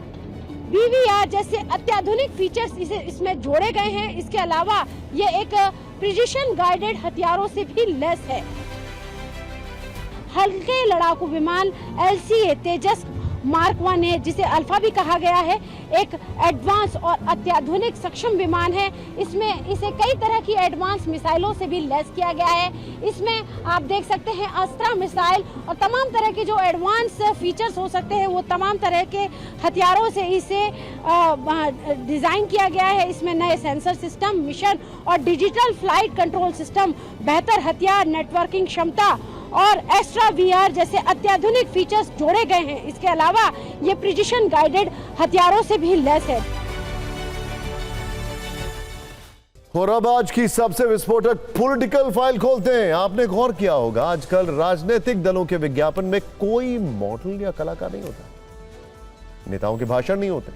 BVR जैसे अत्याधुनिक फीचर्स इसमें जोड़े गए हैं। इसके अलावा ये एक प्रिसिशन गाइडेड हथियारों से भी लैस है। हल्के लड़ाकू विमान LCA तेजस मार्क 1A, जिसे अल्फा भी कहा गया है, एक एडवांस और अत्याधुनिक सक्षम विमान है। इसमें इसे कई तरह की एडवांस मिसाइलों से भी लैस किया गया है। इसमें आप देख सकते हैं अस्त्रा मिसाइल और तमाम तरह के जो एडवांस फीचर्स हो सकते हैं, वो तमाम तरह के हथियारों से इसे डिजाइन किया गया है। इसमें नए सेंसर सिस्टम, मिशन और डिजिटल फ्लाइट कंट्रोल सिस्टम, बेहतर हथियार नेटवर्किंग क्षमता और एक्स्ट्रा VR जैसे अत्याधुनिक फीचर्स जोड़े गए हैं। इसके अलावा ये प्रिसिशन गाइडेड हथियारों से भी लैस है। और अब आज की सबसे विस्फोटक पॉलिटिकल फाइल खोलते हैं। आपने गौर किया होगा, आजकल राजनीतिक दलों के विज्ञापन में कोई मॉडल या कलाकार नहीं होता, नेताओं के भाषण नहीं होते,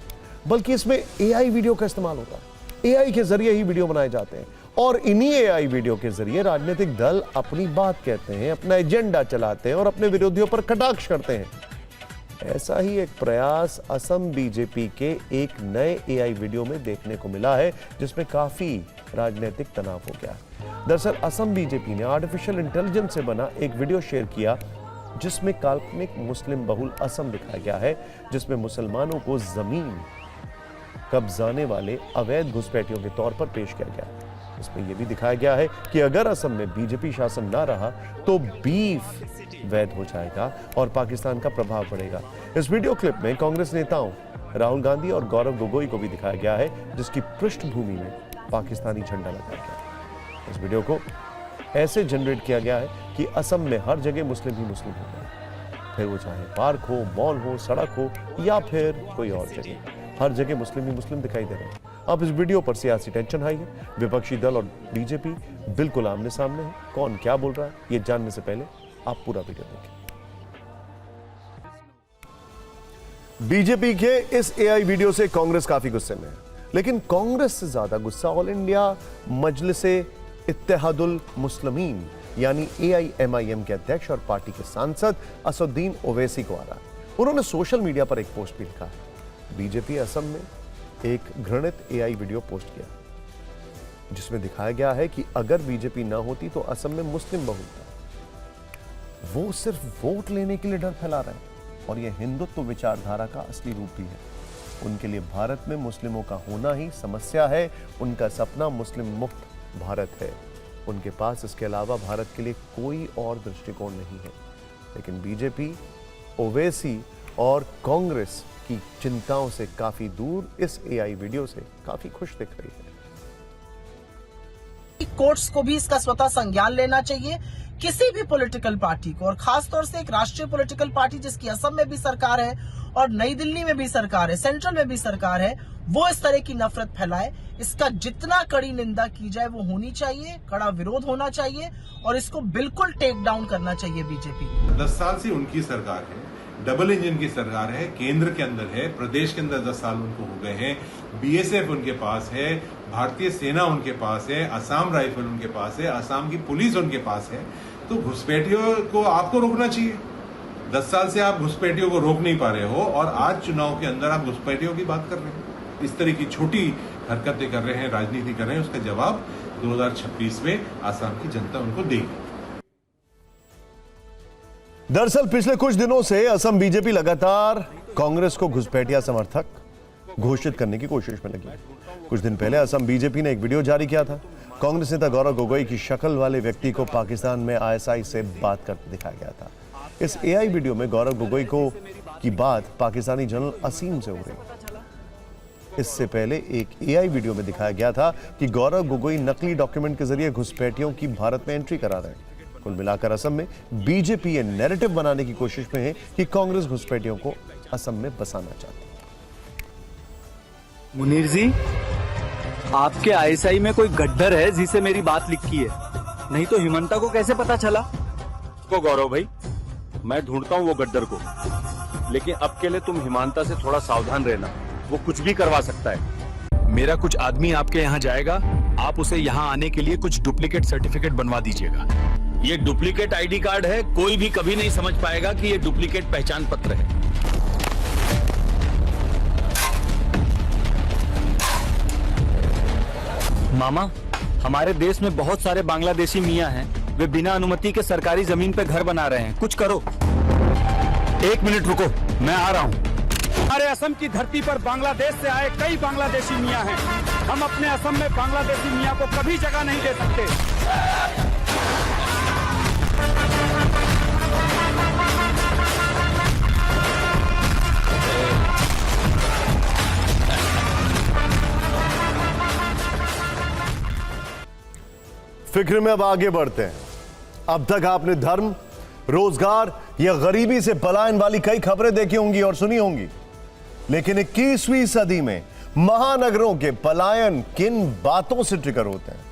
बल्कि इसमें AI वीडियो का इस्तेमाल होता है। AI के जरिए ही वीडियो बनाए जाते हैं और इन्हीं AI वीडियो के जरिए राजनीतिक दल अपनी बात कहते हैं, अपना एजेंडा चलाते हैं और अपने विरोधियों पर कटाक्ष करते हैं। ऐसा ही एक प्रयास असम बीजेपी के एक नए एआई वीडियो में देखने को मिला है, जिसमें काफी राजनीतिक तनाव हो गया। दरअसल असम बीजेपी ने आर्टिफिशियल इंटेलिजेंस से बना एक वीडियो शेयर किया, जिसमें काल्पनिक मुस्लिम बहुल असम दिखाया गया है, जिसमें मुसलमानों को जमीन कब्जाने वाले अवैध घुसपैठियों के तौर पर पेश किया गया। इसमें यह भी दिखाया गया है कि अगर असम में बीजेपी शासन ना रहा तो बीफ वैध हो जाएगा और पाकिस्तान का प्रभाव बढ़ेगा। इस वीडियो क्लिप में कांग्रेस नेताओं राहुल गांधी और गौरव गोगोई को भी दिखाया गया है, जिसकी पृष्ठभूमि में पाकिस्तानी झंडा लगाया गया। इस वीडियो को ऐसे जनरेट किया गया है कि असम में हर जगह मुस्लिम ही मुस्लिम हो गए, फिर वो चाहे पार्क हो, मॉल हो, सड़क हो या फिर कोई और जगह, हर जगह मुस्लिम ही मुस्लिम दिखाई दे रहे हैं। अब इस वीडियो पर सियासी टेंशन हाई है, विपक्षी दल और बीजेपी बिल्कुल आमने सामने है। कौन क्या बोल रहा है ये जानने से पहले आप पूरा वीडियो देखें। बीजेपी के इस एआई वीडियो से कांग्रेस काफी गुस्से में है, लेकिन कांग्रेस से ज्यादा गुस्सा ऑल इंडिया मजलिसे इत्तेहादुल मुस्लिमीन यानी AIMIM के अध्यक्ष और पार्टी के सांसद असदुद्दीन ओवैसी को आ रहा है। उन्होंने सोशल मीडिया पर एक पोस्ट भी लिखा है। बीजेपी असम में एक घृणित एआई वीडियो पोस्ट किया, जिसमें दिखाया गया है कि अगर बीजेपी ना होती तो असम में मुस्लिम बहुल था। वो सिर्फ वोट लेने के लिए डर फैला रहे हैं और यह हिंदुत्व विचारधारा का असली रूप भी है। उनके लिए भारत में मुस्लिमों का होना ही समस्या है। उनका सपना मुस्लिम मुक्त भारत है। उनके पास इसके अलावा भारत के लिए कोई और दृष्टिकोण नहीं है। लेकिन बीजेपी, ओवैसी और कांग्रेस की चिंताओं से काफी दूर इस एआई वीडियो से काफी खुश दिख रही है। कोर्ट्स को भी इसका स्वतः संज्ञान लेना चाहिए। किसी भी पॉलिटिकल पार्टी को, और खासतौर से एक राष्ट्रीय पॉलिटिकल पार्टी जिसकी असम में भी सरकार है और नई दिल्ली में भी सरकार है, सेंट्रल में भी सरकार है, वो इस तरह की नफरत फैलाए, इसका जितना कड़ी निंदा की जाए वो होनी चाहिए, कड़ा विरोध होना चाहिए और इसको बिल्कुल टेक डाउन करना चाहिए बीजेपी। 10 साल से उनकी सरकार है, डबल इंजन की सरकार है, केंद्र के अंदर है, प्रदेश के अंदर 10 साल उनको हो गए हैं, BSF उनके पास है, भारतीय सेना उनके पास है, असम राइफल उनके पास है, असम की पुलिस उनके पास है। तो घुसपैठियों को आपको रोकना चाहिए। 10 साल से आप घुसपैठियों को रोक नहीं पा रहे हो और आज चुनाव के अंदर आप घुसपैठियों की बात कर रहे हैं। इस तरह की छोटी हरकतें कर रहे हैं, राजनीति कर रहे हैं, उसका जवाब 2026 में असम की जनता उनको देगी। दरअसल पिछले कुछ दिनों से असम बीजेपी लगातार कांग्रेस को घुसपैठिया समर्थक घोषित करने की कोशिश में लगी। कुछ दिन पहले असम बीजेपी ने एक वीडियो जारी किया था। कांग्रेस नेता गौरव गोगोई की शक्ल वाले व्यक्ति को पाकिस्तान में ISI से बात करते दिखाया गया था। इस एआई वीडियो में गौरव गोगोई की बात पाकिस्तानी जनरल असीम से हो रही। इससे पहले एक एआई वीडियो में दिखाया गया था कि गौरव गोगोई नकली डॉक्यूमेंट के जरिए घुसपैठियों की भारत में एंट्री करा रहे हैं। कुल मिलाकर असम में बीजेपी ये नैरेटिव बनाने की कोशिश में है कि कांग्रेस घुसपैठियों को असम में बसाना चाहती है। मुनीर जी, आपके ISI में कोई गड्ढर है जिसे मेरी बात लिखी है, नहीं तो हिमंता को कैसे पता चला? को गौरव भाई, मैं ढूंढता हूँ वो गड्ढर को, लेकिन अब के लिए तुम हिमांता से थोड़ा सावधान रहना, वो कुछ भी करवा सकता है। मेरा कुछ आदमी आपके यहाँ जाएगा, आप उसे यहाँ आने के लिए कुछ डुप्लीकेट सर्टिफिकेट बनवा दीजिएगा। ये डुप्लीकेट ID कार्ड है, कोई भी कभी नहीं समझ पाएगा कि ये डुप्लीकेट पहचान पत्र है। मामा, हमारे देश में बहुत सारे बांग्लादेशी मियाँ हैं, वे बिना अनुमति के सरकारी जमीन पे घर बना रहे हैं, कुछ करो। 1 मिनट रुको, मैं आ रहा हूँ। हमारे असम की धरती पर बांग्लादेश से आए कई बांग्लादेशी मियाँ हैं। हम अपने असम में बांग्लादेशी मियाँ को कभी जगह नहीं दे सकते। फिक्र में अब आगे बढ़ते हैं। अब तक आपने धर्म, रोजगार या गरीबी से पलायन वाली कई खबरें देखी होंगी और सुनी होंगी, लेकिन 21वीं सदी में महानगरों के पलायन किन बातों से ट्रिगर होते हैं,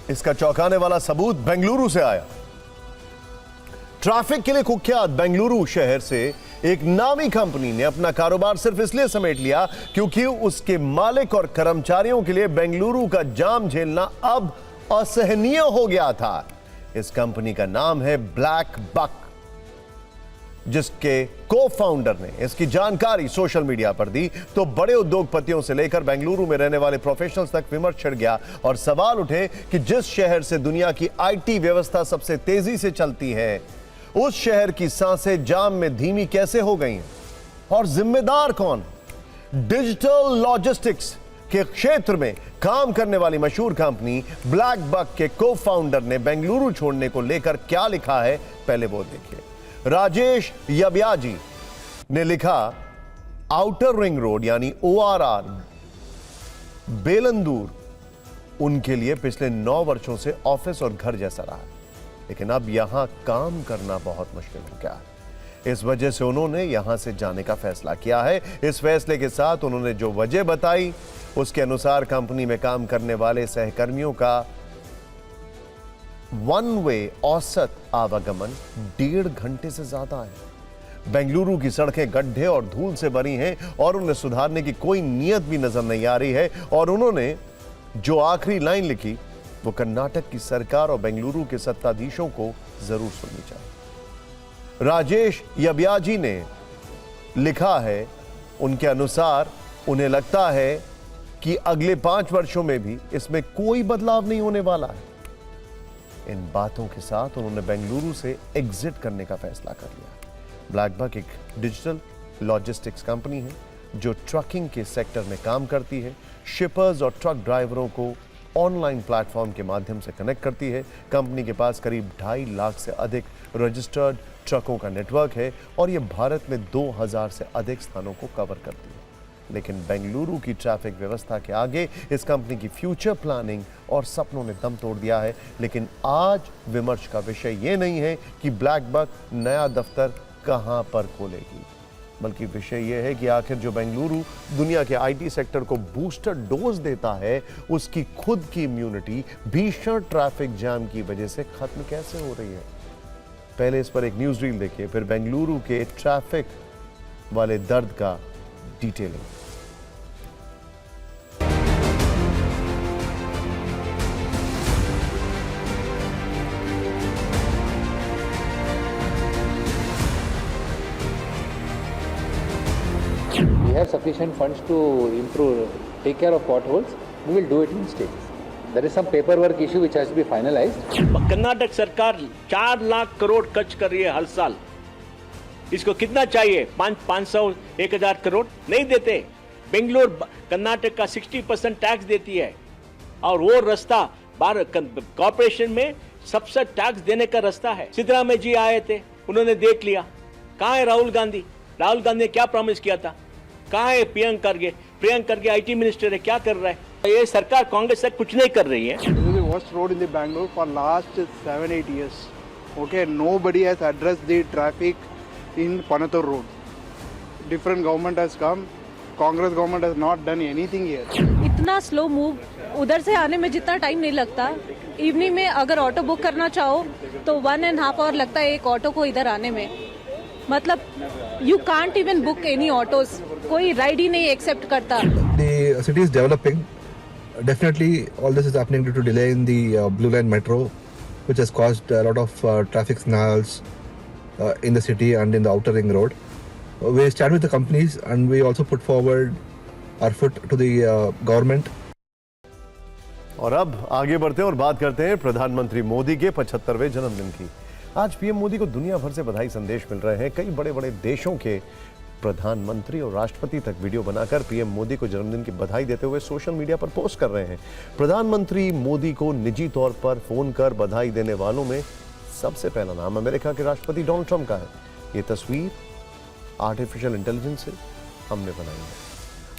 इसका चौंकाने वाला सबूत बेंगलुरु से आया। ट्रैफिक के लिए कुख्यात बेंगलुरु शहर से एक नामी कंपनी ने अपना कारोबार सिर्फ इसलिए समेट लिया क्योंकि उसके मालिक और कर्मचारियों के लिए बेंगलुरु का जाम झेलना अब असहनीय हो गया था। इस कंपनी का नाम है ब्लैक बक। जिसके को फाउंडर ने इसकी जानकारी सोशल मीडिया पर दी तो बड़े उद्योगपतियों से लेकर बेंगलुरु में रहने वाले प्रोफेशनल्स तक विमर्श छिड़ गया और सवाल उठे कि जिस शहर से दुनिया की आईटी व्यवस्था सबसे तेजी से चलती है, उस शहर की सांसें जाम में धीमी कैसे हो गई हैं और जिम्मेदार कौन? डिजिटल लॉजिस्टिक्स के क्षेत्र में काम करने वाली मशहूर कंपनी ब्लैक बक के को फाउंडर ने बेंगलुरु छोड़ने को लेकर क्या लिखा है, पहले वो देखिए। राजेश यब्याजी ने लिखा, आउटर रिंग रोड यानी ORR बेलंदूर उनके लिए पिछले 9 वर्षों से ऑफिस और घर जैसा रहा है, लेकिन अब यहां काम करना बहुत मुश्किल हो गया है। इस वजह से उन्होंने यहां से जाने का फैसला किया है। इस फैसले के साथ उन्होंने जो वजह बताई, उसके अनुसार कंपनी में काम करने वाले सहकर्मियों का वन वे औसत आवागमन 1.5 घंटे से ज्यादा है। बेंगलुरु की सड़कें गड्ढे और धूल से भरी हैं और उन्हें सुधारने की कोई नीयत भी नजर नहीं आ रही है। और उन्होंने जो आखिरी लाइन लिखी वो कर्नाटक की सरकार और बेंगलुरु के सत्ताधीशों को जरूर सुननी चाहिए। राजेश यब्याजी ने लिखा है, उनके अनुसार उन्हें लगता है कि अगले 5 वर्षों में भी इसमें कोई बदलाव नहीं होने वाला है। इन बातों के साथ उन्होंने बेंगलुरु से एग्जिट करने का फैसला कर लिया। ब्लैक बक एक डिजिटल लॉजिस्टिक्स कंपनी है जो ट्रकिंग के सेक्टर में काम करती है। शिपर्स और ट्रक ड्राइवरों को ऑनलाइन प्लेटफॉर्म के माध्यम से कनेक्ट करती है। कंपनी के पास करीब 2.5 लाख से अधिक रजिस्टर्ड ट्रकों का नेटवर्क है और यह भारत में 2000 से अधिक स्थानों को कवर करती है। लेकिन बेंगलुरु की ट्रैफिक व्यवस्था के आगे इस कंपनी की फ्यूचर प्लानिंग और सपनों ने दम तोड़ दिया है। लेकिन आज विमर्श का विषय यह नहीं है कि ब्लैक बक नया दफ्तर कहां पर खोलेगी, बल्कि विषय यह है कि आखिर जो बेंगलुरु दुनिया के आईटी सेक्टर को बूस्टर डोज देता है, उसकी खुद की इम्यूनिटी भीषण ट्रैफिक जाम की वजह से खत्म कैसे हो रही है। पहले इस पर एक न्यूज रील देखिए, फिर बेंगलुरु के ट्रैफिक वाले दर्द का detailing. We have sufficient funds to improve, take care of potholes. We will do it in stages. There is some paperwork issue which has to be finalized. Karnataka सरकार 4 लाख करोड़ खर्च कर रही है हर साल। इसको कितना चाहिए? 500 1000 करोड़ नहीं देते। बेंगलोर कर्नाटक का 60% टैक्स देती है और वो रास्ता कॉर्पोरेशन में सबसे टैक्स देने का रास्ता है। सिद्धरामैया जी आए थे, उन्होंने देख लिया। कहाँ है राहुल गांधी? राहुल गांधी ने क्या प्रॉमिस किया था? कहाँ है प्रियंक खरगे? प्रियंक खरगे आईटी मिनिस्टर है, क्या कर रहा है? ये सरकार कांग्रेस से कुछ नहीं कर रही है। Worst road in the Bangalore for last 7-8 years. Okay, nobody has addressed the traffic in Panathur Road. Different government has come. Congress government has not done anything here. इतना स्लो मूव, उधर से आने में जितना टाइम नहीं लगता, evening में अगर ऑटो बुक करना चाहो तो 1.5 आवर लगता है एक ऑटो को इधर आने में। मतलब you can't even book any autos, कोई राइड ही नहीं एक्सेप्ट करता। The city is developing. Definitely, all this is happening due to delay in the Blue Line Metro, which has caused a lot of traffic snarls in the city and in the outer ring road. We stand with the companies and we also put forward our foot to the government. और अब आगे बढ़ते हैं और बात करते हैं प्रधानमंत्री मोदी के 75वें जन्मदिन की। आज पीएम मोदी को दुनिया भर से बधाई संदेश मिल रहे हैं। कई बड़े बड़े देशों के प्रधानमंत्री और राष्ट्रपति तक वीडियो बनाकर पीएम मोदी को जन्मदिन की बधाई देते हुए सोशल मीडिया पर पोस्ट कर रहे हैं। प्रधानमंत्री मोदी को निजी तौर पर फोन कर बधाई देने वालों में सबसे पहला नाम अमेरिका के राष्ट्रपति डोनाल्ड ट्रंप का है। ये तस्वीर आर्टिफिशियल इंटेलिजेंस से हमने बनाई है।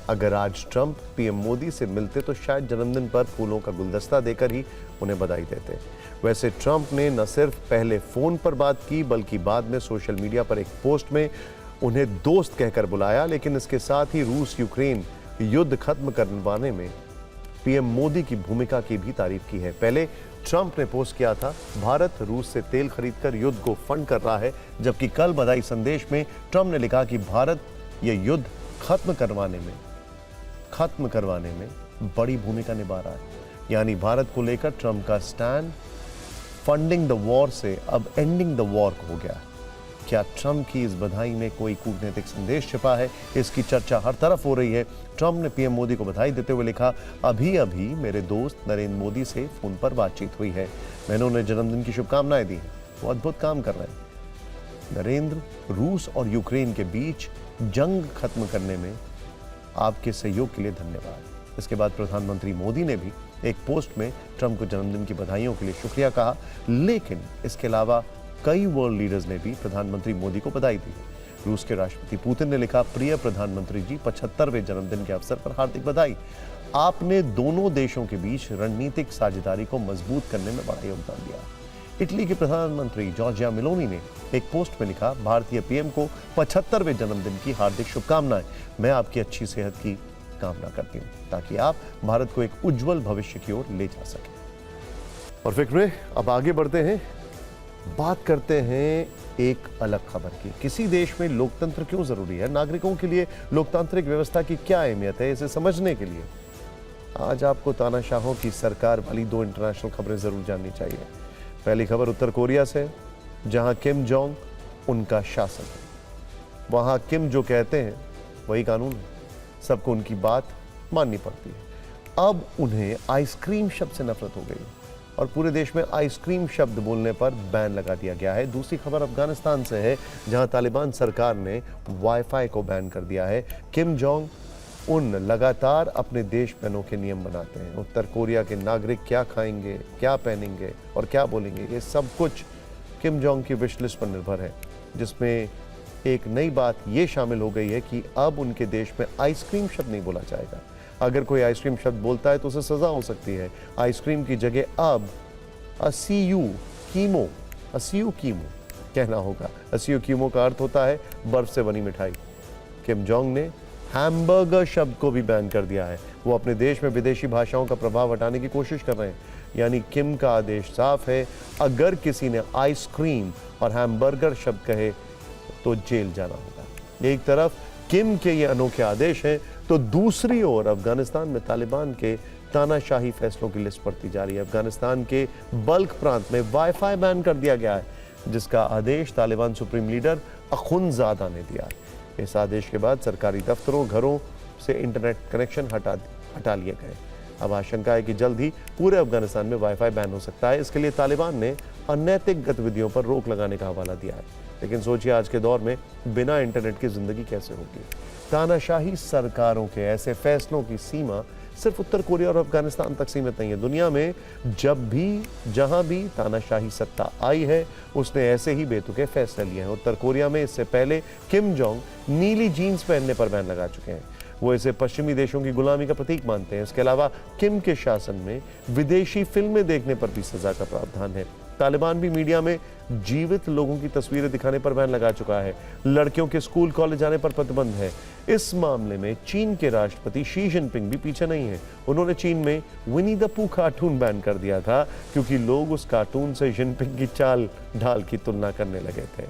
अगर आज ट्रंप पीएम मोदी से मिलते तो शायद जन्मदिन पर फूलों का गुलदस्ता देकर ही उन्हें बधाई देते। वैसे ट्रंप ने न सिर्फ पहले फोन पर बात की बल्कि बाद में सोशल मीडिया पर एक पोस्ट में उन्हें दोस्त कहकर बुलाया। लेकिन इसके साथ ही रूस यूक्रेन युद्ध खत्म करवाने में पीएम मोदी की भूमिका की भी तारीफ की है। पहले ट्रंप ने पोस्ट किया था, भारत रूस से तेल खरीदकर युद्ध को फंड कर रहा है, जबकि कल बधाई संदेश में ट्रंप ने लिखा कि भारत यह युद्ध खत्म करवाने में बड़ी भूमिका निभा रहा है। यानी भारत को लेकर ट्रंप का स्टैंड फंडिंग द वॉर से अब एंडिंग द वॉर हो गया। क्या ट्रंप की इस बधाई में कोई कूटनीतिक संदेश छिपा है? इसकी चर्चा हर तरफ हो रही है। ट्रंप ने पीएम मोदी को बधाई देते हुए लिखा, अभी अभी मेरे दोस्त नरेंद्र मोदी से फोन पर बातचीत हुई है, मैंने उन्हें जन्मदिन की शुभकामनाएं दी हैं, वो अद्भुत काम कर रहे हैं। नरेंद्र, रूस और यूक्रेन के बीच जंग खत्म करने में आपके सहयोग के लिए धन्यवाद। इसके बाद प्रधानमंत्री मोदी ने भी एक पोस्ट में ट्रंप को जन्मदिन की बधाइयों के लिए शुक्रिया कहा, लेकिन इसके अलावा कई वर्ल्ड लीडर्स ने भी प्रधानमंत्री मोदी को बधाई दी। रूस के राष्ट्रपति पुतिन ने लिखा, प्रिय प्रधानमंत्री जी, 75वें जन्मदिन के अवसर पर हार्दिक बधाई। आपने दोनों देशों के बीच रणनीतिक साझेदारी को मजबूत करने में बड़ा योगदान दिया। इटली के प्रधानमंत्री जॉर्जिया मेलोनी ने एक पोस्ट में लिखा, भारतीय पीएम को 75वें जन्मदिन की हार्दिक शुभकामनाएं। मैं आपकी अच्छी सेहत की कामना करती हूँ ताकि आप भारत को एक उज्जवल भविष्य की ओर ले जा सकें। और फिक्र अब आगे बढ़ते हैं, बात करते हैं एक अलग खबर की। किसी देश में लोकतंत्र क्यों जरूरी है, नागरिकों के लिए लोकतांत्रिक व्यवस्था की क्या अहमियत है, इसे समझने के लिए आज आपको तानाशाहों की सरकार वाली 2 इंटरनेशनल खबरें जरूर जाननी चाहिए। पहली खबर उत्तर कोरिया से, जहां किम जोंग उनका शासन है। वहां किम जो कहते हैं वही कानून है, सबको उनकी बात माननी पड़ती है। अब उन्हें आइसक्रीम शब्द से नफरत हो गई और पूरे देश में आइसक्रीम शब्द बोलने पर बैन लगा दिया गया है। दूसरी खबर अफगानिस्तान से है, जहां तालिबान सरकार ने वाईफाई को बैन कर दिया है। किम जोंग उन लगातार अपने देश में अनोखे नियम बनाते हैं। उत्तर कोरिया के नागरिक क्या खाएंगे, क्या पहनेंगे और क्या बोलेंगे, ये सब कुछ किम जोंग की विश लिस्ट पर निर्भर है, जिसमें एक नई बात ये शामिल हो गई है कि अब उनके देश में आइसक्रीम शब्द नहीं बोला जाएगा। अगर कोई आइसक्रीम शब्द बोलता है तो उसे सजा हो सकती है। आइसक्रीम की जगह अब असियू कीमो कहना होगा। असियू कीमो का अर्थ होता है बर्फ से बनी मिठाई। किम जोंग ने हैमबर्गर शब्द को भी बैन कर दिया है। वो अपने देश में विदेशी भाषाओं का प्रभाव हटाने की कोशिश कर रहे हैं। यानी किम का आदेश साफ है, अगर किसी ने आइसक्रीम और हैमबर्गर शब्द कहे तो जेल जाना होगा। एक तरफ किम के ये अनोखे आदेश हैं तो दूसरी ओर अफगानिस्तान में तालिबान के तानाशाही फैसलों की लिस्ट बढ़ती जा रही है। अफगानिस्तान के बल्ख प्रांत में वाईफाई बैन कर दिया गया है, जिसका आदेश तालिबान सुप्रीम लीडर अखुंदजादा ने दिया है। इस आदेश के बाद सरकारी दफ्तरों, घरों से इंटरनेट कनेक्शन हटा लिए गए। अब आशंका है कि जल्द ही पूरे अफगानिस्तान में वाईफाई बैन हो सकता है। इसके लिए तालिबान ने अनैतिक गतिविधियों पर रोक लगाने का हवाला दिया है। लेकिन सोचिए, आज के दौर में बिना इंटरनेट की जिंदगी कैसे होगी। तानाशाही सरकारों के ऐसे फैसलों की सीमा सिर्फ उत्तर कोरिया और अफगानिस्तान तक सीमित नहीं है। दुनिया में जब भी, जहां भी तानाशाही सत्ता आई है, उसने ऐसे ही बेतुके फैसले लिए हैं। उत्तर कोरिया में इससे पहले किम जोंग नीली जीन्स पहनने पर बैन लगा चुके हैं। वो इसे पश्चिमी देशों की गुलामी का प्रतीक मानते हैं। इसके अलावा किम के शासन में विदेशी फिल्में देखने पर भी सजा का प्रावधान है। तालिबान भी मीडिया में जीवित लोगों की तस्वीरें दिखाने पर बैन लगा चुका है। लड़कियों के स्कूल कॉलेज जाने पर प्रतिबंध है। इस मामले में चीन के राष्ट्रपति शी जिनपिंग भी पीछे नहीं है। उन्होंने चीन में विनी द पू कार्टून बैन कर दिया था, क्योंकि लोग उस कार्टून से जिनपिंग की चाल ढाल की तुलना करने लगे थे।